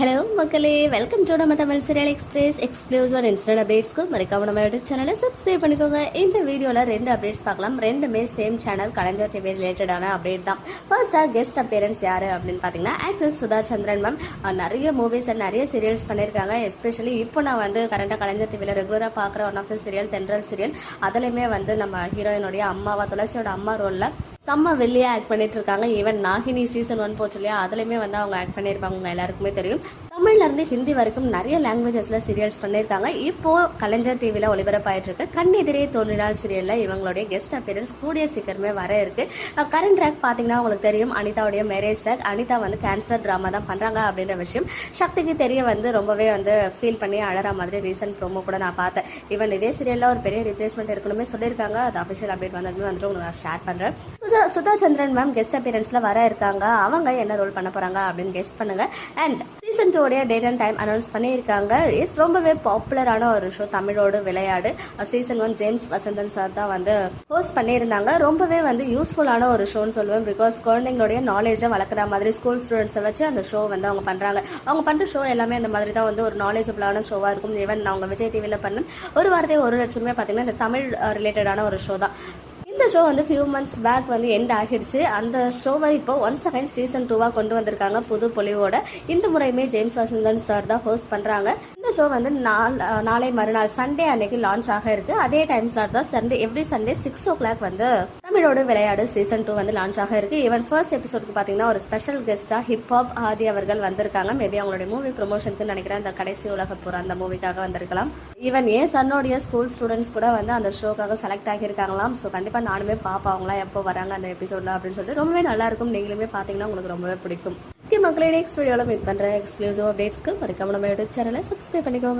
Hello மக்களே, welcome to நம்ம Tamil serial express exclusive and instant அப்டேட்ஸ்க்கு மறக்காம நம்ம யூடியூப் சேனலை சப்ஸ்கிரைப் பண்ணிக்கோங்க. இந்த வீடியோவில் 2 அப்டேட்ஸ் பார்க்கலாம். ரெண்டுமே சேம் சேனல் கலைஞர் டிவி ரிலேட்டடான அப்டேட் தான். ஃபர்ஸ்ட்டாக கெஸ்ட் அப்பியரன்ஸ் யார் அப்படின்னு பார்த்தீங்கன்னா ஆக்ட்ரஸ் சுதா சந்திரன் மேம். நிறைய மூவிஸ் அண்ட் நிறைய சீரியல்ஸ் பண்ணியிருக்காங்க. எஸ்பெஷலி இப்போ நான் கரண்டாக கலைஞர் டிவியில் ரெகுலராக பார்க்குற ஒன் ஆஃப் த சீரியல் தென்றல் சீரியல். அதுலேயுமே நம்ம ஹீரோயினுடைய அம்மாவா துளசியோட அம்மா ரோலில் செம்ம வெளியே ஆக்ட் பண்ணிட்டு இருக்காங்க. ஈவன் நாகினி சீசன் 1 போச்சு இல்லையா, அதுலேயுமே அவங்க ஆக்ட் பண்ணியிருப்பாங்க. உங்க எல்லாருக்குமே தெரியும். தமிழ்லேருந்து ஹிந்தி வரைக்கும் நிறைய லாங்குவேஜஸில் சீரியல்ஸ் பண்ணியிருக்காங்க. இப்போது கலைஞர் டிவியில் ஒளிபரப்பாயிட்டு இருக்கு கண்ணெதிரே தோன்றினால் சீரியலில் இவங்களுடைய கெஸ்ட் அப்பியரன்ஸ் கூடிய சீக்கிரமே வர இருக்கு. கரண்ட் ட்ராக் பார்த்தீங்கன்னா உங்களுக்கு தெரியும், அனிதாவுடைய marriage track. Anitha cancer drama தான் பண்ணுறாங்க அப்படின்ற விஷயம் சக்திக்கு தெரிய ரொம்பவே ஃபீல் பண்ணி அழற மாதிரி ரீசன்ட் ப்ரோமோ கூட நான் பார்த்தேன். ஈவன் இதே சீரியலில் ஒரு பெரிய ரீப்ளேஸ்மெண்ட் இருக்கணுமே சொல்லியிருக்காங்க. அது அஃபிஷியல் அப்டேட் வந்துட்டு உங்களுக்கு நான் ஷேர் பண்ணுறேன். சுதா சந்திரன் மேம் கெஸ்ட் அப்பியரன்ஸ்ல வர இருக்காங்க. அவங்க என்ன ரோல் பண்ண போறாங்க அப்படின்னு கெஸ் பண்ணுங்க. அண்ட் சீசன் 2 உடைய டேட் அண்ட் டைம் அனௌன்ஸ் பண்ணியிருக்காங்க. இஸ் ரொம்பவே பாப்புலரான ஒரு ஷோ தமிழோடு விளையாடு. சீசன் 1 ஜேம்ஸ் வசந்தன் சார் தான் ஹோஸ்ட் பண்ணியிருந்தாங்க. ரொம்பவே யூஸ்ஃபுல்லான ஒரு ஷோன்னு சொல்லுவேன். பிகாஸ் குழந்தைங்களுடைய நாலேஜை வளர்க்குற மாதிரி ஸ்கூல் ஸ்டூடெண்ட்ஸை வச்சு அந்த ஷோ அவங்க பண்ணுறாங்க. அவங்க பண்ணுற ஷோ எல்லாமே இந்த மாதிரி தான் ஒரு நாலேஜபிளான ஷோவாக இருக்கும். ஈவன் அவங்க விஜய் டிவியில் பண்ண ஒரு வாரத்தை 1 லட்சமே பார்த்தீங்கன்னா இந்த தமிழ் ரிலேட்டடான ஒரு ஷோ தான். இந்த show few months back end ஆகிடுச்சு. அந்த ஷோவை இப்போ ஒன்ஸ் அகைன் சீசன் 2 கொண்டு வந்திருக்காங்க புது பொலிவோட. இந்த முறையுமே ஜேம்ஸ் வசந்தன் சார் தான் ஹோஸ்ட் பண்ணுறாங்க. இந்த ஷோ நாளை மறுநாள் சண்டே அன்னைக்கு லான்ச் ஆக இருக்கு. அதே டைம் ஸ்லாட் தான் சண்டே, எவ்ரி சண்டே 6 o'clock தமிழோடு விளையாடு சீசன் 2 லான்ச் ஆக இருக்கு. ஈவன் ஃபர்ஸ்ட் எபிசோடுக்கு பார்த்தீங்கன்னா ஒரு ஸ்பெஷல் கெஸ்டா ஹிப்ஹாப் ஆதி அவர்கள் வந்திருக்காங்க. மேபி அவங்களுடைய மூவி ப்ரொமோஷனுக்கு நினைக்கிறேன். அந்த கடைசி உலக போற அந்த மூவிக்காக வந்திருக்கலாம். ஈவன் ஏன் சன்னோடைய ஸ்கூல் ஸ்டூடெண்ட்ஸ் கூட அந்த ஷோக்காக செலக்ட் ஆகியிருக்காங்களாம். ஸோ கண்டிப்பாக நானுமே பாப்பா அவங்களாம் எப்போ வராங்க அந்த எபிசோட்ல அப்படின்னு சொல்லிட்டு ரொம்பவே நல்லா இருக்கும். நீங்களுமே பார்த்தீங்கன்னா உங்களுக்கு ரொம்பவே பிடிக்கும். மக்களே, நெக்ஸ்ட் வீடியோவில் மீட் பண்ணுறேன். எக்ஸ்க்ளூசிவ் அப்டேட்ஸ்க்கு மறக்காம நம்ம யூடியூப் சேனலை சப்ஸ்கிரைப் பண்ணிக்கோங்க.